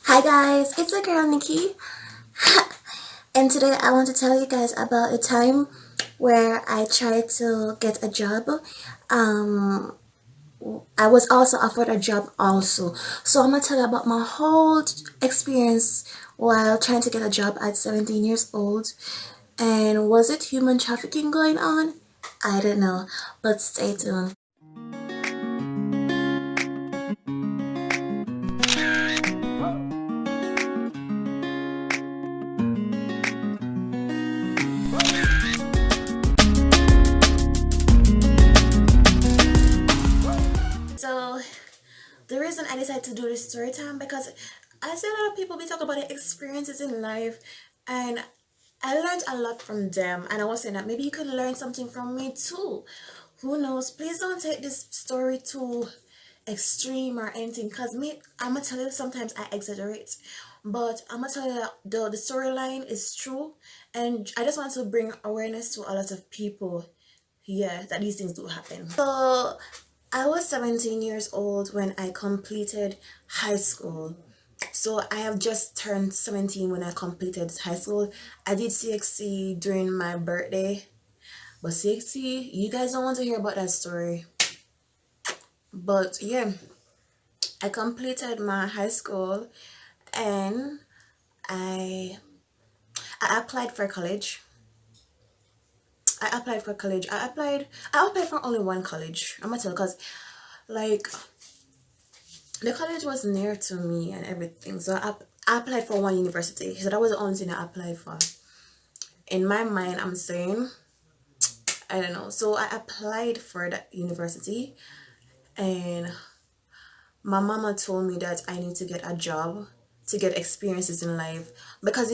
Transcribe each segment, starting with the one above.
Hi guys, it's your girl Nikki, and today I want to tell you guys about a time where I tried to get a job. Um, I was also offered a job also, so I'm gonna tell you about my whole experience while trying to get a job at 17 years old. And was it human trafficking going on? I don't know, but stay tuned. So the reason I decided to do this story time because I see a lot of people be talking about their experiences in life, and I learned a lot from them, and I was saying that maybe you can learn something from me too. Who knows? Please don't take this story too extreme or anything, because me, I'm gonna tell you sometimes I exaggerate, but I'm gonna tell you that the storyline is true, and I just want to bring awareness to a lot of people, yeah, that these things do happen. So I was 17 years old when I completed high school. So I have just turned 17 when I completed high school. I did CXC during my birthday. But CXC, you guys don't want to hear about that story. But yeah, I completed my high school and I I applied for college. I applied for only one college. I'm gonna tell because like the college was near to me and everything. So I applied for one university. So that was the only thing I applied for. In my mind, I'm saying, I don't know. So I applied for that university, and my mama told me that I need to get a job to get experiences in life, because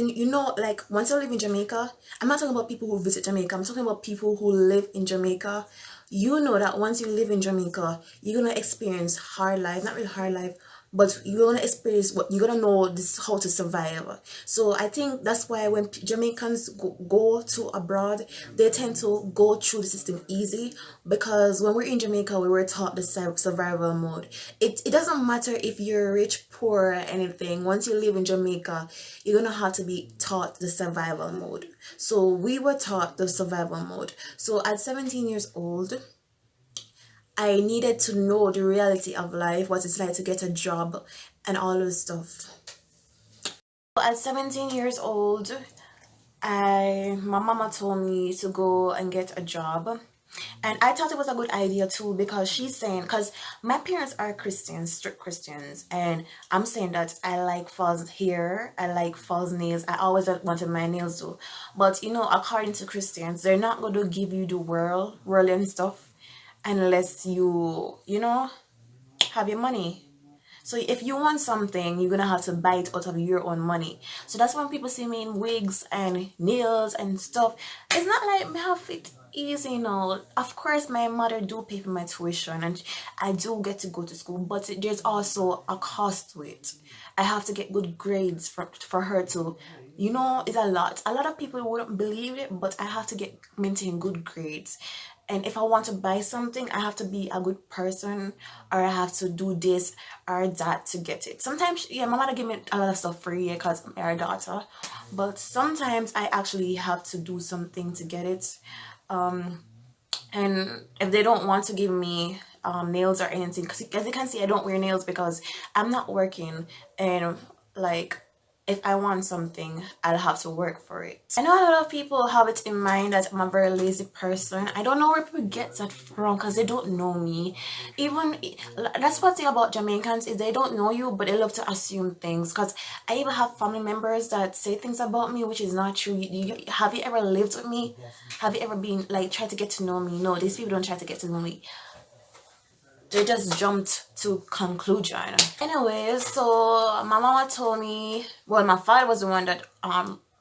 like once I live in Jamaica, I'm not talking about people who visit Jamaica, I'm talking about people who live in Jamaica. You know that once you live in Jamaica, you're gonna experience hard life, not really hard life, but you're gonna experience what you're gonna know this how to survive. So I think that's why when Jamaicans go to abroad, they tend to go through the system easy, because when we're in Jamaica, we were taught the survival mode. It doesn't matter if you're rich, poor, or anything. Once you live in Jamaica, you're gonna have to be taught the survival mode. So we were taught the survival mode. So at 17 years old, I needed to know the reality of life, what it's like to get a job and all those stuff. At 17 years old, my mama told me to go and get a job. And I thought it was a good idea too, because she's saying, because my parents are Christians, strict Christians, and I'm saying that I like false hair, I like false nails. I always wanted my nails too. But according to Christians, they're not going to give you the world and stuff unless you have your money. So if you want something, you're gonna have to buy it out of your own money. So that's when people see me in wigs and nails and stuff. It's not like me have it easy. Of course, my mother do pay for my tuition and I do get to go to school, but there's also a cost to it. I have to get good grades for her to, it's a lot. A lot of people wouldn't believe it, but I have to maintain good grades. And if I want to buy something, I have to be a good person, or I have to do this or that to get it. Sometimes, yeah, my mother give me a lot of stuff free because I'm her daughter, but sometimes I actually have to do something to get it. And if they don't want to give me nails or anything, because as you can see, I don't wear nails because I'm not working, and like if I want something, I'll have to work for it. I know a lot of people have it in mind that I'm a very lazy person. I don't know where people get that from, because they don't know me. Even that's one thing about Jamaicans, is they don't know you, but they love to assume things. Because I even have family members that say things about me which is not true. Have you ever lived with me? Have you ever been like try to get to know me? No, these people don't try to get to know me. They just jumped to conclusion. Anyways, so my mama told me, well, my father was the one that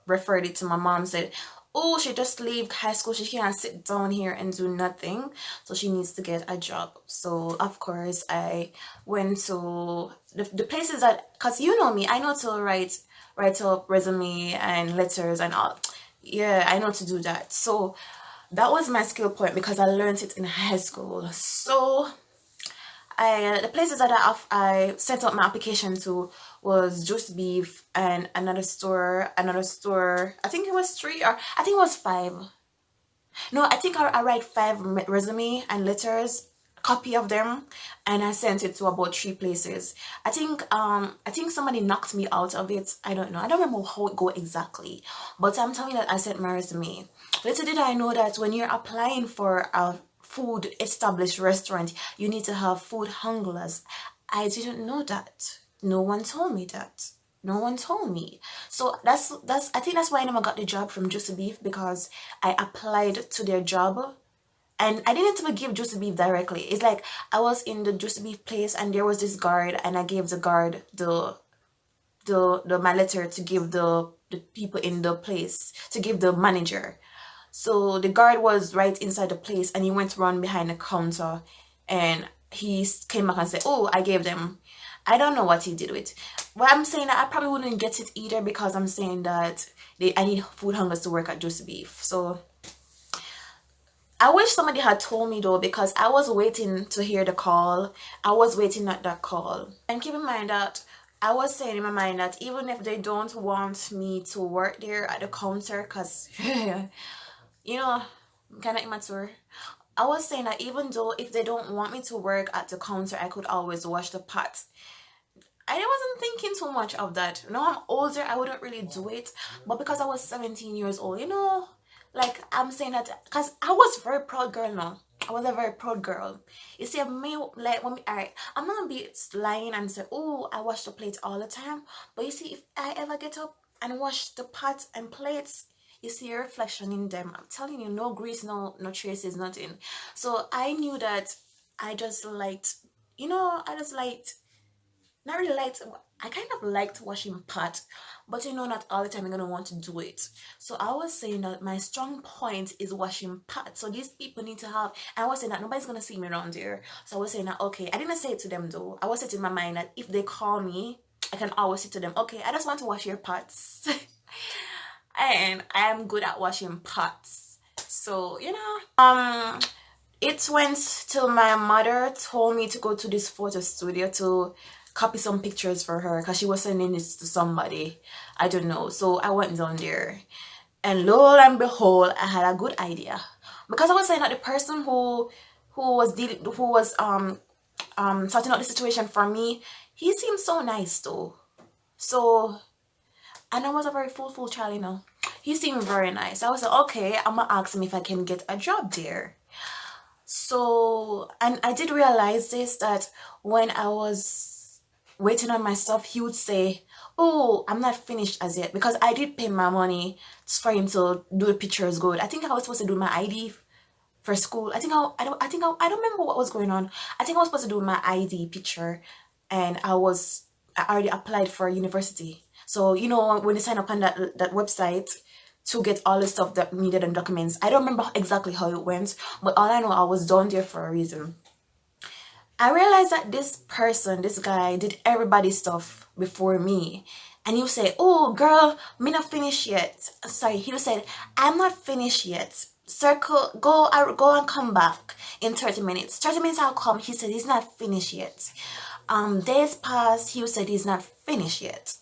referred it to my mom, said, oh, she just leave high school, she can't sit down here and do nothing, so she needs to get a job. So of course I went to the places that, because you know me, I know to write up resume and letters and all. Yeah, I know to do that. So that was my skill point because I learned it in high school. So The places that I sent out my application to was Just Beef and another store. I think it was three, or I think it was five. No, I think I write five resume and letters, copy of them, and I sent it to about three places. I think somebody knocked me out of it. I don't know. I don't remember how it go exactly, but I'm telling you that I sent my resume. Little did I know that when you're applying for a food established restaurant, you need to have food handlers. I didn't know that. No one told me that. No one told me. So that's I think that's why I never got the job from Juicy Beef, because I applied to their job and I didn't even give Juicy Beef directly. It's like I was in the Juicy Beef place and there was this guard, and I gave the guard the my letter to give the people in the place, to give the manager. So the guard was right inside the place and he went around behind the counter and he came back and said, oh, I gave them. I don't know what he did with. Well, I'm saying that I probably wouldn't get it either, because I'm saying that I need food hungers to work at Juicy Beef. So I wish somebody had told me though, because I was waiting to hear the call. I was waiting at that call. And keep in mind that I was saying in my mind that even if they don't want me to work there at the counter, because you know, I'm kind of immature. I was saying that even though if they don't want me to work at the counter, I could always wash the pot. I wasn't thinking too much of that. Now I'm older, I wouldn't really do it. But because I was 17 years old, like I'm saying that because I was a very proud girl now. I was a very proud girl. You see, like when alright, I'm not gonna be lying and say, oh, I wash the plates all the time. But you see, if I ever get up and wash the pots and plates, you see your reflection in them. I'm telling you, no grease, no traces, nothing. So I knew that I just liked, I just liked, not really liked, I kind of liked washing pot, but not all the time you're gonna want to do it. So I was saying that my strong point is washing pot. So these people need to have, I was saying that nobody's gonna see me around there. So I was saying that, okay, I didn't say it to them though. I was saying in my mind that if they call me, I can always say to them, okay, I just want to wash your pots. And I am good at washing pots. So, it went till my mother told me to go to this photo studio to copy some pictures for her, because she was sending this to somebody. I don't know. So I went down there. And lo and behold, I had a good idea. Because I was saying that the person who was sorting out the situation for me, he seemed so nice though. So, and I was a very full child, He seemed very nice. I was like, okay, I'm gonna ask him if I can get a job there. So, and I did realize this, that when I was waiting on my stuff, he would say, oh, I'm not finished as yet, because I did pay my money for him to do the pictures good. I think I was supposed to do my ID for school. I don't remember what was going on. I think I was supposed to do my ID picture, and I already applied for university. So, when you sign up on that website to get all the stuff that needed and documents, I don't remember exactly how it went, but all I know, I was down there for a reason. I realized that this guy did everybody's stuff before me. And you say, oh, girl, me not finished yet. Sorry, he said, I'm not finished yet. Circle, go and come back in 30 minutes. 30 minutes I'll come. He said he's not finished yet. Days passed, he said he's not finished yet.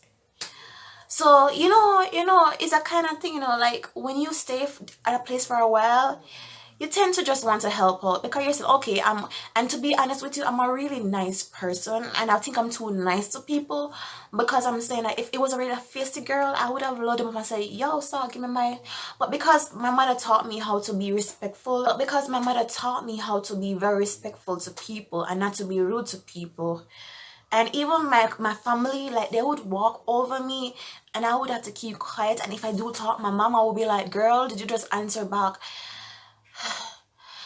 So, it's a kind of thing, like when you stay at a place for a while, you tend to just want to help out, because you're saying, okay, and to be honest with you, I'm a really nice person, and I think I'm too nice to people, because I'm saying that if it was a really feisty girl, I would have loaded them up and say, yo, sir, give me but because my mother taught me how to be respectful, very respectful to people and not to be rude to people. And even my family, like, they would walk over me and I would have to keep quiet. And if I do talk, my mama would be like, girl, did you just answer back?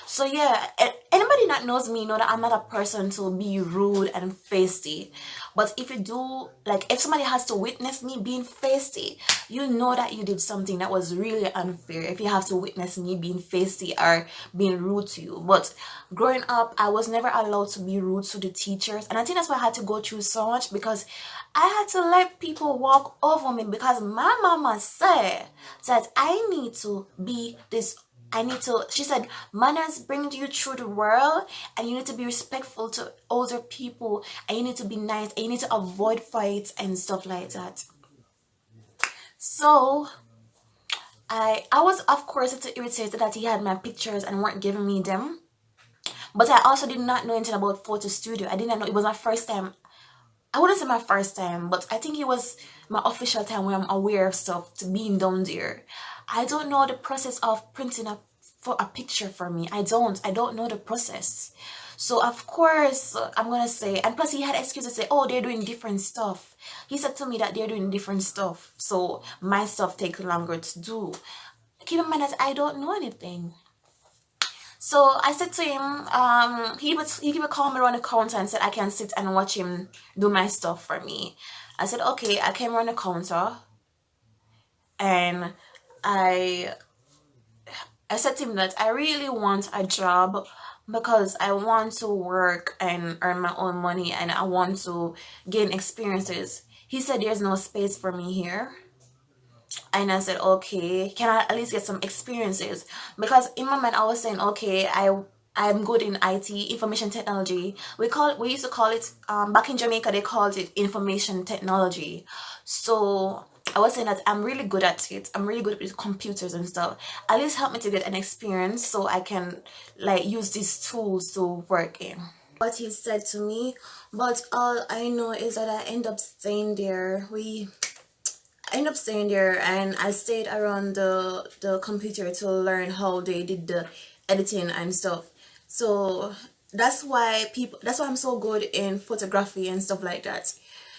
So yeah, anybody that knows me know that I'm not a person to be rude and feisty. But if you do, like, if somebody has to witness me being feisty, you know that you did something that was really unfair. If you have to witness me being feisty or being rude to you. But growing up, I was never allowed to be rude to the teachers. And I think that's why I had to go through so much, because I had to let people walk over me, because my mama said that I need to be this she said, manners bring you through the world, and you need to be respectful to older people, and you need to be nice, and you need to avoid fights and stuff like that. So I was of course a little irritated that he had my pictures and weren't giving me them. But I also did not know anything about photo studio. I didn't know, it was my first time. I wouldn't say my first time, but I think it was my official time when I'm aware of stuff to being down there. I don't know the process of printing up for a picture for me. I don't know the process. So of course I'm gonna say, and plus he had excuses to say, oh, they're doing different stuff. He said to me that they're doing different stuff, so my stuff takes longer to do. Keep in mind that I don't know anything. So I said to him, he would call me around the counter and said I can sit and watch him do my stuff for me. I said, okay. I came around the counter and I said to him that I really want a job because I want to work and earn my own money and I want to gain experiences. He said there's no space for me here. And I said, okay, can I at least get some experiences? Because in my mind I was saying, okay, I'm good in IT, information technology. We used to call it back in Jamaica, they called it information technology. So I was saying that I'm really good at it. I'm really good with computers and stuff. At least help me to get an experience so I can like use these tools to work in. What he said to me, but all I know is that I end up staying there. I ended up staying there and I stayed around the computer to learn how they did the editing and stuff. So that's why I'm so good in photography and stuff like that.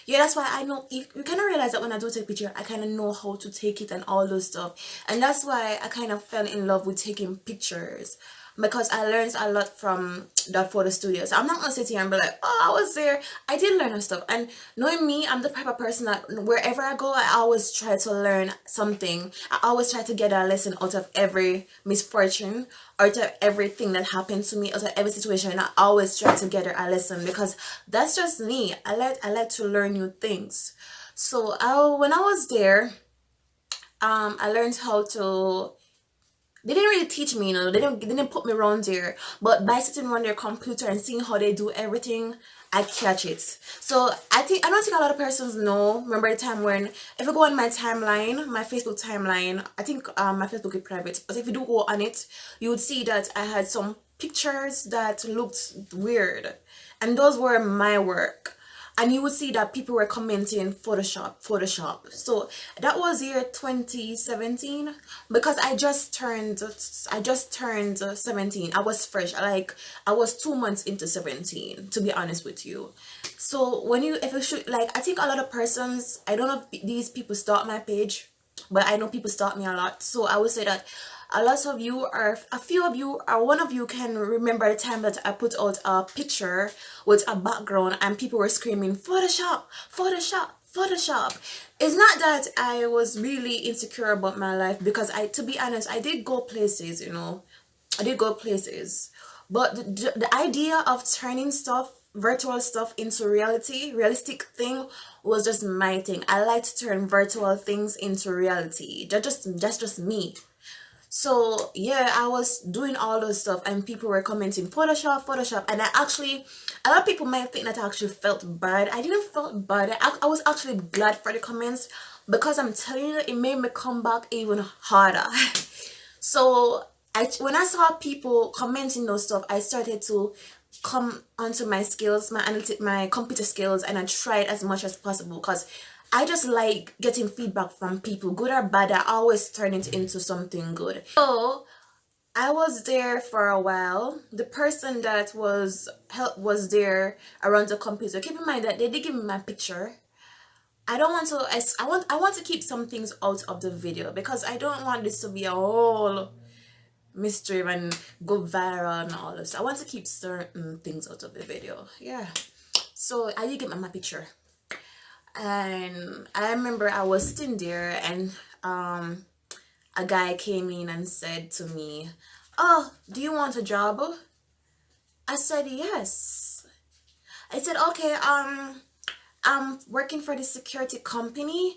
Yeah, that's why I know, you kind of realize that when I do take a picture, I kind of know how to take it and all those stuff. And that's why I kind of fell in love with taking pictures, because I learned a lot from that photo studio. So I'm not gonna sit here and be like, oh, I was there. I did learn stuff. And knowing me, I'm the type of person that wherever I go, I always try to learn something. I always try to get a lesson out of every misfortune, out of everything that happened to me, out of every situation. And I always try to get a lesson, because that's just me. I like to learn new things. So when I was there, I learned how to. They didn't really teach me, you know, they didn't put me around there, but by sitting on their computer and seeing how they do everything, I catch it. So I don't think a lot of persons know. Remember the time when, if you go on my timeline, my Facebook timeline, I think my Facebook is private, but if you do go on it, you would see that I had some pictures that looked weird, and those were my work. And you would see that people were commenting Photoshop. So that was year 2017, because I just turned 17. I was fresh. I was 2 months into 17, to be honest with you. So if you should, like, I think a lot of persons, I don't know if these people stalk my page, but I know people stalk me a lot. So I would say that a few of you, or one of you, can remember the time that I put out a picture with a background and people were screaming Photoshop, Photoshop, Photoshop. It's not that I was really insecure about my life, because to be honest, I did go places, you know. I did go places, but the idea of turning virtual stuff into realistic thing, was just my thing. I like to turn virtual things into reality. That's just me. So yeah, I was doing all those stuff and people were commenting Photoshop, and a lot of people might think that I actually felt bad. I didn't feel bad. I was actually glad for the comments, because I'm telling you, it made me come back even harder. So when I saw people commenting those stuff, I started to come onto my skills, my computer skills, and I tried as much as possible, because I just like getting feedback from people, good or bad. I always turn it into something good. So I was there for a while. The person that was there around the computer. Keep in mind that they did give me my picture. I want to keep some things out of the video, because I don't want this to be a whole mystery and go viral and all this. I want to keep certain things out of the video. Yeah. So I did get my picture. And I remember I was sitting there and a guy came in and said to me, oh, do you want a job? I said yes. I said, okay, I'm working for the security company.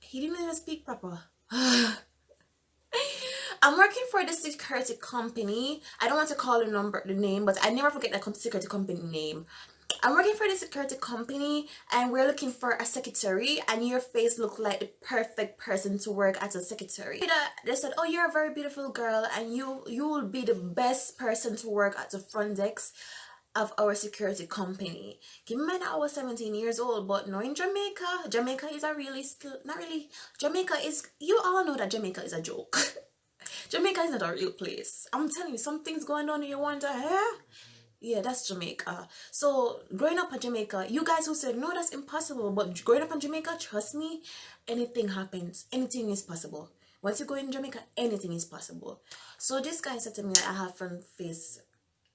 He didn't even speak proper. I'm working for the security company. I don't want to call the name, but I never forget the security company name. I'm working for the security company, and we're looking for a secretary, and your face looked like the perfect person to work as a secretary. They said, oh, you're a very beautiful girl, and you will be the best person to work at the front desk of our security company. Keep in mind that I was 17 years old, but no, in Jamaica is a really still not really. Jamaica is, you all know that Jamaica is a joke. Jamaica is not a real place. I'm telling you, some things going on and you wonder, huh? Yeah, that's Jamaica. So growing up in Jamaica, you guys who said no, that's impossible, but growing up in Jamaica, trust me, anything happens. Anything is possible. Once you go in Jamaica, anything is possible. So this guy said to me, I have front face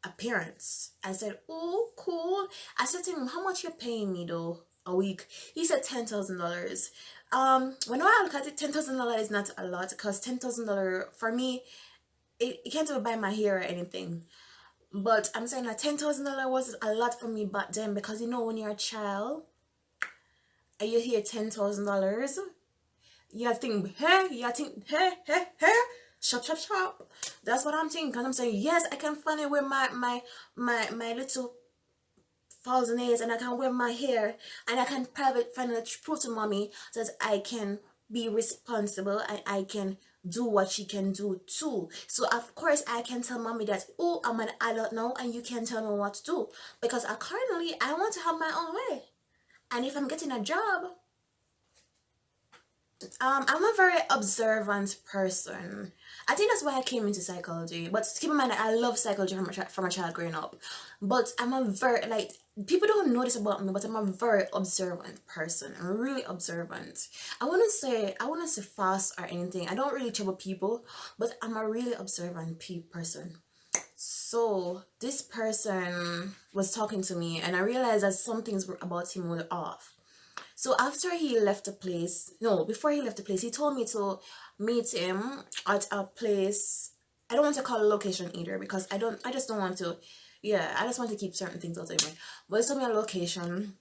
appearance. I said, oh, cool. I said to him, how much you paying me though a week? He said $10,000. When I look at it, $10,000 is not a lot, because $10,000 for me, it can't even buy my hair or anything. But I'm saying that $10,000 was a lot for me back then, because you know when you're a child and you hear $10,000, you think, hey, shop. That's what I'm thinking. Cause I'm saying, yes, I can finally wear my little false nails, and I can wear my hair, and I can finally prove to mommy that I can be responsible and I can do what she can do too. So of course I can tell mommy that, oh, I'm an adult now and you can tell me what to do, because currently I want to have my own way. And if I'm getting a job, I'm a very observant person. I think that's why I came into psychology. But keep in mind that I love psychology from a child growing up. But I'm a very, like, people don't know this about me, but I'm a very observant person. I'm really observant. I wouldn't say fast or anything. I don't really trouble people, but I'm a really observant person. So this person was talking to me, and I realized that some things about him were off. So after he left the place, no, before he left the place, he told me to meet him at a place. I don't want to call a location either, because I just don't want to, yeah, I just want to keep certain things out of me. But he told me a location.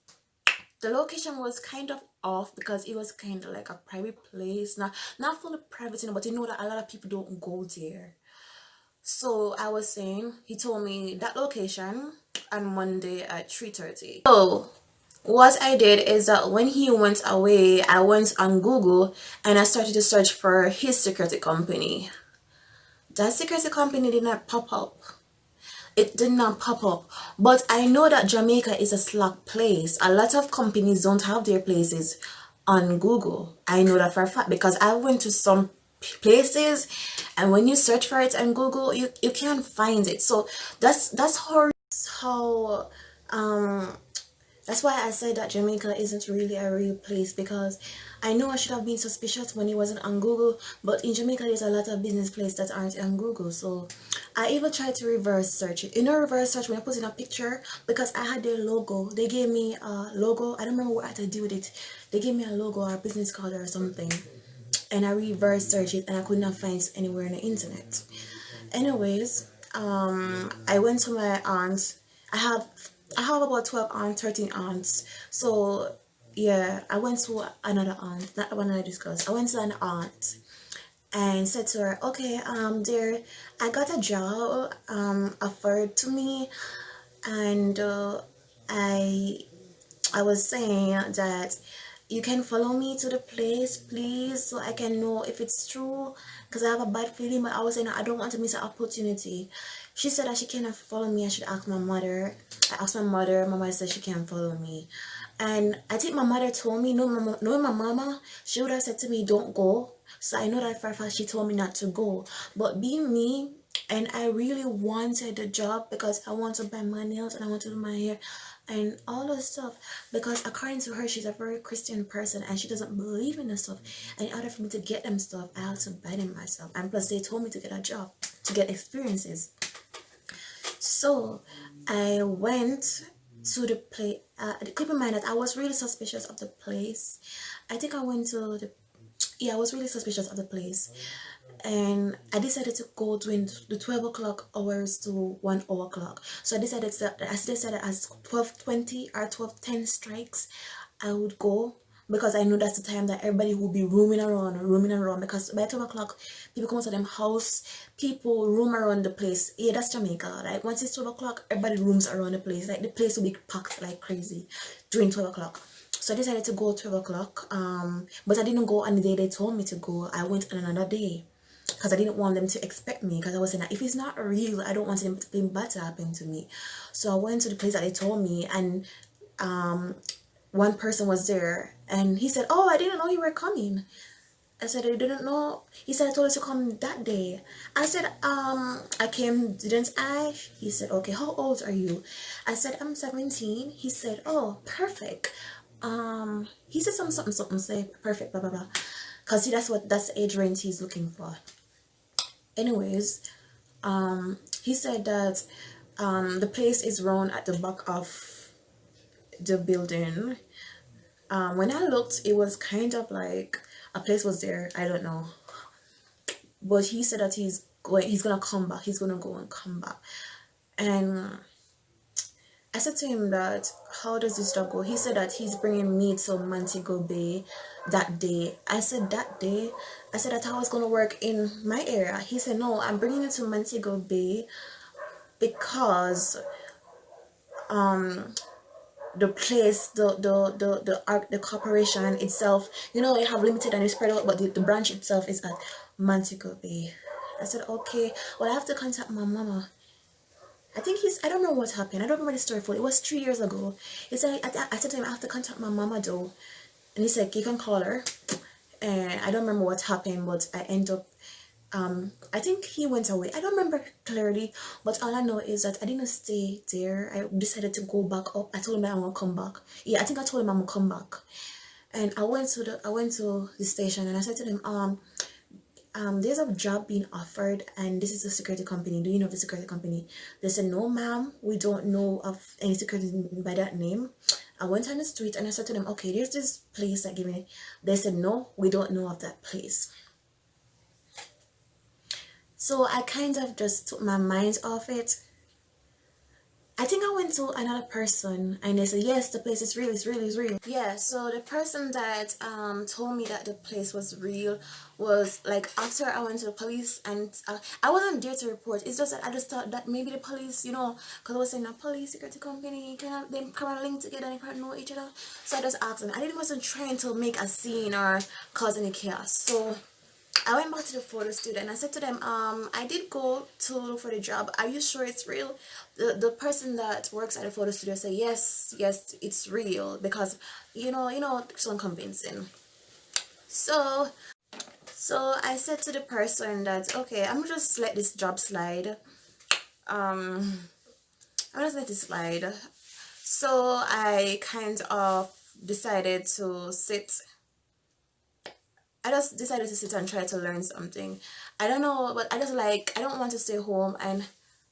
The location was kind of off, because it was kind of like a private place, not fully private, but you know that a lot of people don't go there. So I was saying, he told me that location on Monday at 3:30. So what I did is that when he went away, I went on Google and I started to search for his security company. That security company did not pop up. It did not pop up. But I know that Jamaica is a slack place. A lot of companies don't have their places on Google. I know that for a fact, because I went to some places, and when you search for it on Google, you can't find it. So that's how that's why I said that Jamaica isn't really a real place, because I know I should have been suspicious when it wasn't on Google, but in Jamaica there's a lot of business places that aren't on Google. So I even tried to reverse search it. You know, reverse search when I put in a picture, because I had their logo. They gave me a logo. I don't remember what I had to do with it. They gave me a logo or a business card or something, and I reverse searched it and I could not find it anywhere on the internet. Anyways, I went to my aunt's. I have about 12 aunts, 13 aunts. So yeah, I went to another aunt, not the one I discussed. I went to an aunt and said to her, okay, dear, I got a job offered to me, and I was saying that you can follow me to the place, please, so I can know if it's true, because I have a bad feeling. But I was saying I don't want to miss an opportunity. She said that she cannot follow me. I should ask my mother. I asked my mother. My mother said she can't follow me. And I think my mother told me, knowing my mama, she would have said to me, don't go. So I know that for a fact she told me not to go. But being me, and I really wanted the job, because I want to buy my nails and I want to do my hair and all those stuff, because according to her, she's a very Christian person and she doesn't believe in this stuff. And in order for me to get them stuff, I have to buy them myself. And plus they told me to get a job, to get experiences. So I went to the place. Keep in mind that I was really suspicious of the place. I think I went to the, I was really suspicious of the place. And I decided to go during the 12 o'clock hours to 1 o'clock. So I decided as 12:20 or 12:10 strikes, I would go. because I know that's the time that everybody will be roaming around, because by 12 o'clock, people come out of them house, people roam around the place. Yeah, that's Jamaica. Like, once it's 12 o'clock, everybody roams around the place. Like, the place will be packed like crazy during 12 o'clock. So I decided to go 12 o'clock. But I didn't go on the day they told me to go. I went on another day because I didn't want them to expect me, because I was saying that if it's not real, I don't want anything bad to happen to me. So I went to the place that they told me, and one person was there, and he said, "Oh, I didn't know you were coming." I said, "I didn't know." He said, "I told you to come that day." I said, "I came, didn't I?" He said, "Okay, how old are you?" I said, "I'm 17." He said, "Oh, perfect." He said something, say perfect, blah blah blah, because see, that's the age range he's looking for. Anyways, he said that the place is round at the back of the building. When I looked, it was kind of like a place was there. I don't know, but he said that he's gonna come back. He's gonna go and come back. And I said to him that, how does this job go? He said that he's bringing me to Montego Bay that day. I said, that day? I said that I was gonna work in my area. He said, no, I'm bringing you to Montego Bay because the place, the corporation itself, you know, they have limited and it's spread out, but the branch itself is at Montego Bay. I said, okay, well, I have to contact my mama. I think I don't know what happened. I don't remember the story fully. It was 3 years ago. He said, I said to him, I have to contact my mama though. And he said, you can call her. And I don't remember what happened, but I end up, I think he went away. I don't remember clearly, but all I know is that I didn't stay there. I decided to go back up. I told him that I'm gonna come back. Yeah, I think I told him I'm gonna come back. And I went to the station, and I said to them, there's a job being offered, and this is a security company. Do you know of the security company? They said, no ma'am, we don't know of any security by that name. I went on the street and I said to them, okay, there's this place that gave me. They said, no, we don't know of that place. So I kind of just took my mind off it. I think I went to another person and they said, yes, the place is real, it's real, it's real. Yeah, so the person that told me that the place was real was like, after I went to the police, and I wasn't there to report. It's just that I just thought that maybe the police, you know, because I was saying a police security company, they kind of link together and they probably know each other. So I just asked them. I wasn't trying to make a scene or cause any chaos. So I went back to the photo studio and I said to them, I did go to look for the job. Are you sure it's real? The person that works at the photo studio said, yes, it's real, because you know, so convincing. So I said to the person that, okay, I'm just let this job slide. I'm just let it slide. So I kind of decided to sit. I just decided to sit and try to learn something. I don't know, but I don't want to stay home and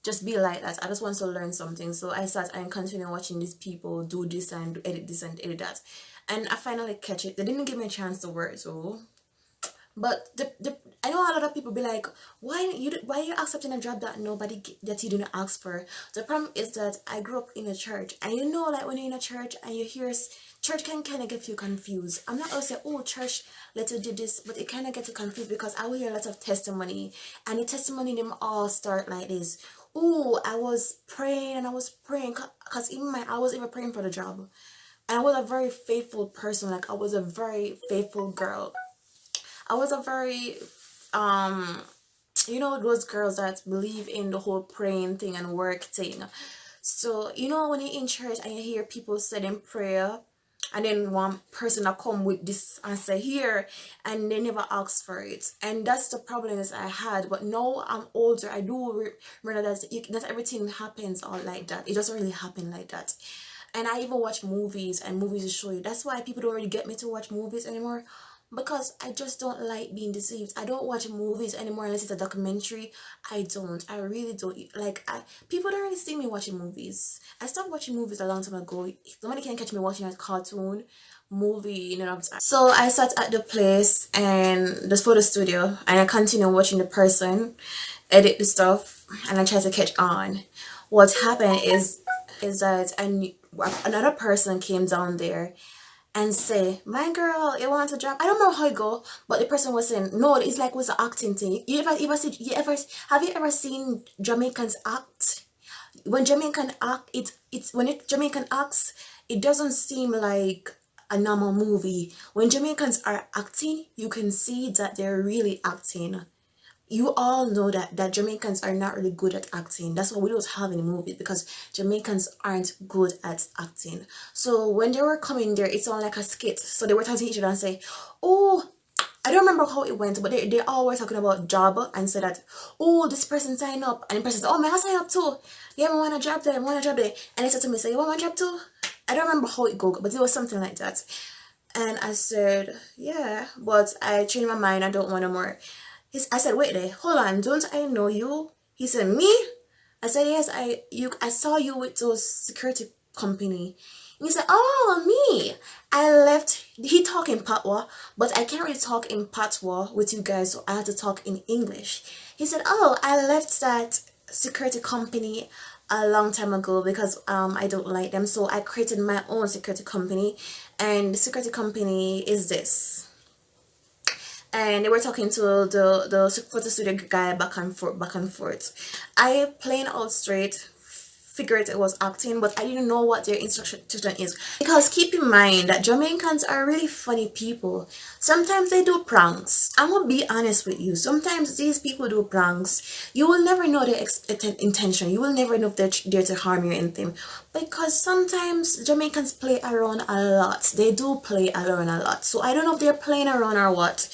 just be like that. I just want to learn something. So I sat and continued watching these people do this and edit this and edit that. And I finally catch it. They didn't give me a chance to work, so. But I know a lot of people be like, why are you accepting a job that that you didn't ask for? The problem is that I grew up in a church, and you know, like when you're in a church and you hear church can kind of get you confused. I'm not gonna say, oh, church, let's do this, but it kind of gets you confused because I will hear a lot of testimony, and the testimony them all start like this. Oh, I was praying and I was praying, because I was even praying for the job, and I was a very faithful person. Like, I was a very faithful girl. I was a very, you know, those girls that believe in the whole praying thing and work thing. So, you know, when you're in church and you hear people saying prayer, and then one person will come with this and say here, and they never ask for it. And that's the problem that I had. But now I'm older, I do remember that not everything happens all like that. It doesn't really happen like that. And I even watch movies, and movies show you. That's why people don't really get me to watch movies anymore, because I just don't like being deceived. I don't watch movies anymore unless it's a documentary. I really don't. Like, people don't really see me watching movies. I stopped watching movies a long time ago. Somebody can catch me watching a cartoon movie, you know. So I sat at the place and the photo studio, and I continued watching the person edit the stuff, and I tried to catch on. What happened is that another person came down there, and say, my girl, you want a job? I don't know how it go, but the person was saying, no, it's like was an acting thing. Have you ever seen Jamaicans act? When Jamaican act, Jamaican acts, it doesn't seem like a normal movie. When Jamaicans are acting, you can see that they're really acting. You all know that Jamaicans are not really good at acting. That's why we don't have any movies, because Jamaicans aren't good at acting. So when they were coming there, it's all like a skit. So they were talking to each other and say, oh, I don't remember how it went, but they all were talking about job and said that, oh, this person signed up. And the person said, oh, may I sign up too? Yeah, I want a job there, I want a job there. And they said to me, so you want a job too? I don't remember how it go, but it was something like that. And I said, yeah, but I changed my mind. I don't want no more. I said, wait there, hold on, don't I know you? He said, me? I said, yes, I saw you with those security company. And he said, oh, me. I left, he talk in Patois, but I can't really talk in Patois with you guys, so I had to talk in English. He said, oh, I left that security company a long time ago because I don't like them, so I created my own security company, and the security company is this. And they were talking to the photo studio guy back and forth. I plain out straight figured it was acting, but I didn't know what their instruction is, because keep in mind that Jamaicans are really funny people. Sometimes they do pranks. I'm gonna be honest with you, sometimes these people do pranks. You will never know their intention. You will never know if they're there to harm you or anything, because sometimes Jamaicans play around a lot. They do play around a lot, so I don't know if they're playing around or what.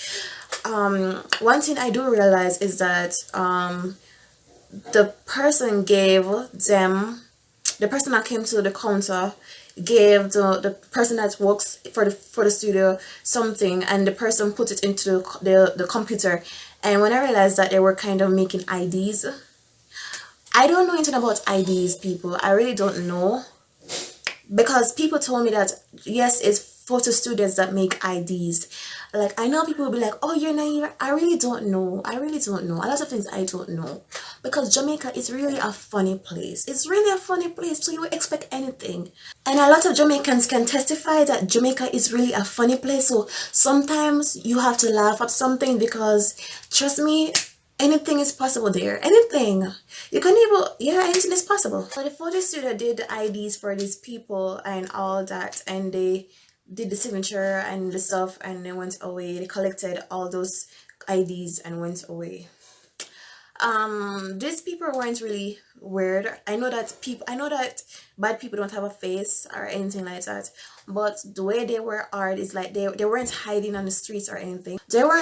One thing I do realize is that the person that came to the counter gave the person that works for the studio something, and the person put it into the computer. And when I realized that they were kind of making IDs, I don't know anything about IDs, people. I really don't know, because people told me that yes, it's photo studios that make IDs. Like, I know people will be like, oh, you're naive. I really don't know. A lot of things I don't know, because Jamaica is really a funny place. It's really a funny place, so you would expect anything. And a lot of Jamaicans can testify that Jamaica is really a funny place, so sometimes you have to laugh at something, because trust me, anything is possible there. Anything. You can even, yeah, anything is possible. So the photo studio did the IDs for these people and all that, and they did the signature and the stuff, and they went away. They collected all those IDs and went away. These people weren't really weird. I know that bad people don't have a face or anything like that, but the way they were art is like they weren't hiding on the streets or anything. They were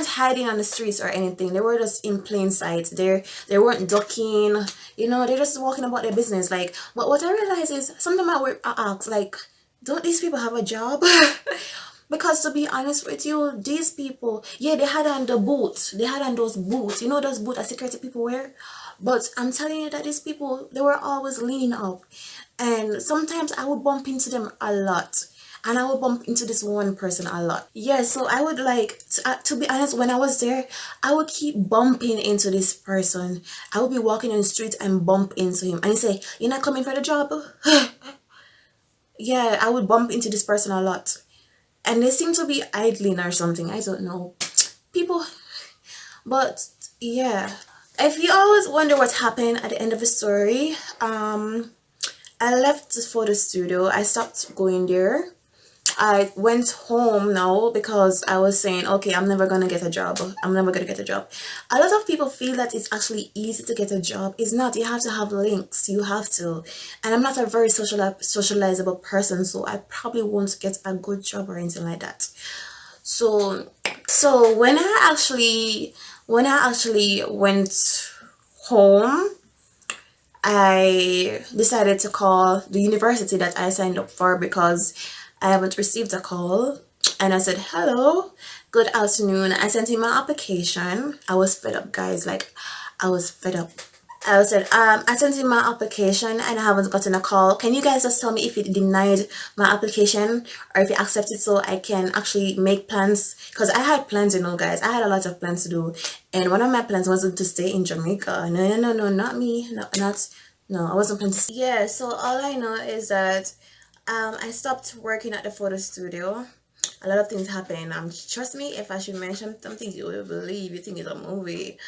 just in plain sight. They weren't ducking, you know, they're just walking about their business. Like, but what I realize is sometimes I ask, like, don't these people have a job? Because to be honest with you, these people, yeah, they had on the boots. They had on those boots. You know those boots that security people wear? But I'm telling you that these people, they were always leaning up. And sometimes I would bump into them a lot. And I would bump into this one person a lot. Yeah, so I would like, to be honest, when I was there, I would keep bumping into this person. I would be walking on the street and bump into him. And he say, you're not coming for the job? Yeah, I would bump into this person a lot. And they seem to be idling or something. I don't know. People. But yeah. If you always wonder what happened at the end of the story, I left the photo studio. I stopped going there. I went home now because I was saying, okay, I'm never gonna get a job. A lot of people feel that it's actually easy to get a job. It's not. You have to have links. You have to. And I'm not a very socializable person, so I probably won't get a good job or anything like that. So when I actually went home, I decided to call the university that I signed up for, because I haven't received a call. And I said, hello, good afternoon. I sent in my application. I was fed up, guys. Like, I was fed up. I said, I sent in my application and I haven't gotten a call. Can you guys just tell me if it denied my application or if it accepted, so I can actually make plans? Because I had plans, you know, guys. I had a lot of plans to do. And one of my plans wasn't to stay in Jamaica. No, not me. No, I wasn't planning to stay. Yeah, so all I know is that I stopped working at the photo studio. a lot of things happen. Trust me, if I should mention something, you will believe you think it's a movie.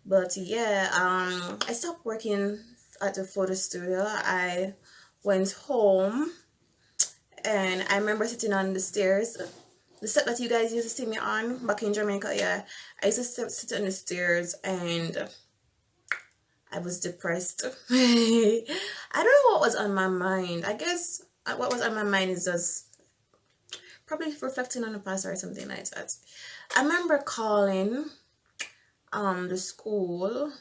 But yeah, I stopped working at the photo studio. I went home, and I remember sitting on the stairs, the set that you guys used to see me on back in Jamaica. Yeah, I used to sit on the stairs, and I was depressed. I don't know what was on my mind. I guess what was on my mind is just probably reflecting on the past or something like that. I remember calling the school.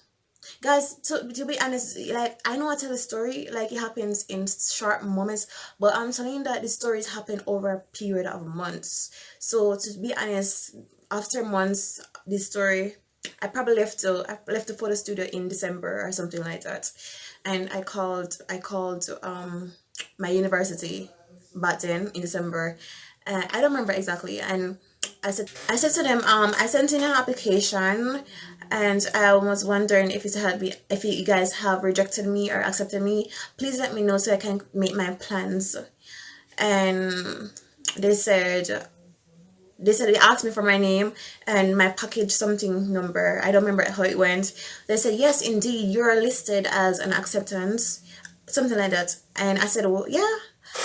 Guys, to be honest, like, I know I tell a story like it happens in short moments, but I'm telling you that the stories happen over a period of months. So to be honest, after months, this story, I left the photo studio in December or something like that, and I called my university back then in December. I don't remember exactly, and I said to them, I sent in an application, and I was wondering if you guys have rejected me or accepted me. Please let me know so I can make my plans. And they said they asked me for my name and my package something number. I don't remember how it went. They said, yes, indeed, you're listed as an acceptance, something like that. And I said, well, yeah,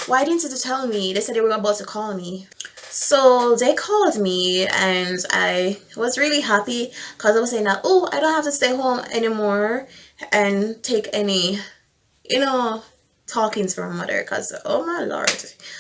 why didn't you tell me? They said they were about to call me. So they called me, and I was really happy because I was saying that, oh, I don't have to stay home anymore and take any, talkings from my mother, because oh my lord.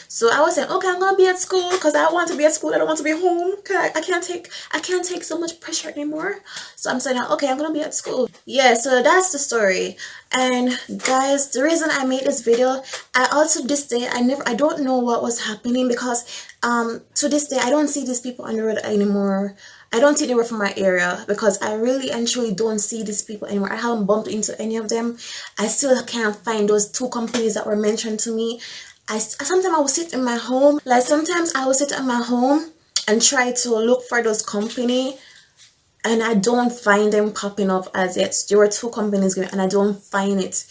So I was saying, okay, I'm gonna be at school because I want to be at school. I don't want to be home because I can't take so much pressure anymore. So I'm saying, okay, I'm gonna be at school. Yeah, so that's the story. And guys, the reason I made this video, I also this day I don't know what was happening, because to this day I don't see these people on the road anymore. I don't think they were from my area, because I really and truly don't see these people anymore. I haven't bumped into any of them. I still can't find those two companies that were mentioned to me. Sometimes I will sit in my home, like sometimes I will sit in my home and try to look for those company, and I don't find them popping up as yet. There were two companies and I don't find it.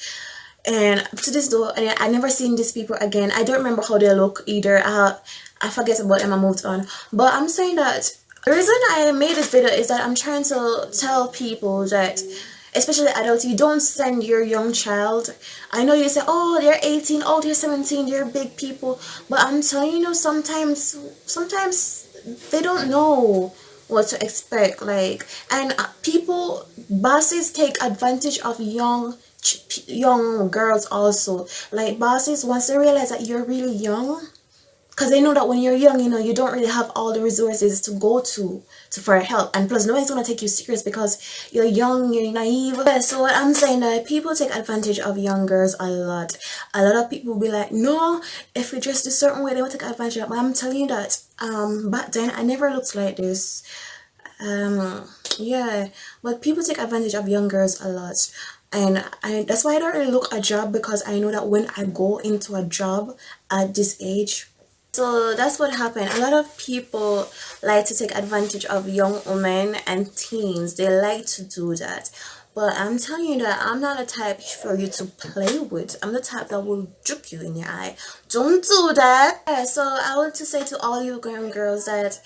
And to this day, I never seen these people again. I don't remember how they look either. I forget about them. I moved on. But I'm saying that the reason I made this video is that I'm trying to tell people that, especially adults, you don't send your young child. I know you say, oh, they're 18, oh, they're 17, they're big people. But I'm telling you, sometimes they don't know what to expect. Like, and bosses take advantage of young girls also. Like, bosses, once they realize that you're really young, because they know that when you're young, you don't really have all the resources to go to for help, and plus nobody's gonna take you serious because you're young, you're naive. Yeah, so what I'm saying, that people take advantage of young girls a lot. A lot of people will be like, no, if you dress a certain way, they will take advantage of it. But I'm telling you that back then I never looked like this. Yeah, but people take advantage of young girls a lot. And that's why I don't really look a job, because I know that when I go into a job at this age, so that's what happened. A lot of people like to take advantage of young women and teens. They like to do that. But I'm telling you that I'm not a type for you to play with. I'm the type that will juke you in your eye. Don't do that. Yeah, so I want to say to all you young girls that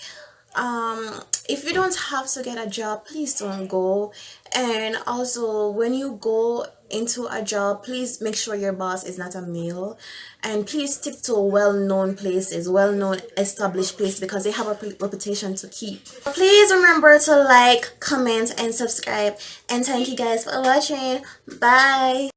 if you don't have to get a job, please don't go. And also, when you go into a job, please make sure your boss is not a male, and please stick to well-known places, well-known established places, because they have a reputation to keep. Please remember to like, comment, and subscribe, and thank you guys for watching. Bye.